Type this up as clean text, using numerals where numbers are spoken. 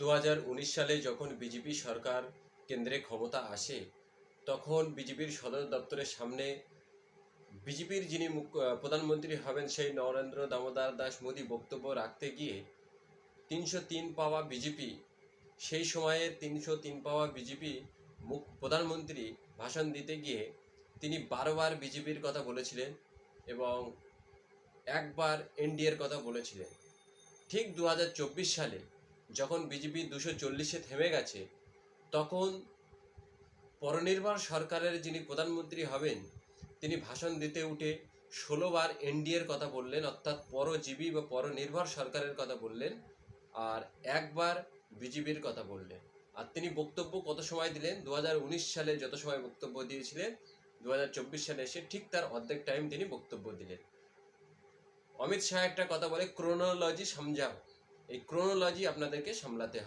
2019 সালে যখন বিজেপি সরকার কেন্দ্রে ক্ষমতা আসে, তখন বিজেপির সদর দপ্তরের সামনে বিজেপির যিনি প্রধানমন্ত্রী হবেন সেই নরেন্দ্র দামোদর দাস মোদী বক্তব্য রাখতে গিয়ে 303 পাওয়া বিজেপি, সেই সময়ে 303 পাওয়া বিজেপি প্রধানমন্ত্রী ভাষণ দিতে গিয়ে তিনি বারবার বিজেপির কথা বলেছিলেন এবং একবার এনডিএর কথা বলেছিলেন। ঠিক 2024 সালে যখন বিজেপি 240-এ থেমে গেছে, তখন পরনির্ভর সরকারের যিনি প্রধানমন্ত্রী হবেন তিনি ভাষণ দিতে উঠে 16 বার এনডিএর কথা বললেন, অর্থাৎ পরজীবী বা পরনির্ভর সরকারের কথা বললেন, আর একবার বিজেপির কথা বললেন। আর তিনি বক্তব্য কত সময় দিলেন? 2019 সালে যত সময় বক্তব্য দিয়েছিলেন, 2024 সালে এসে ঠিক তার অর্ধেক টাইম তিনি বক্তব্য দিলেন। অমিত শাহ একটা কথা বলে, ক্রোনোলজি সমঝাও। এই ক্রোনোলজি আপনাদেরকে সামলাতে হবে।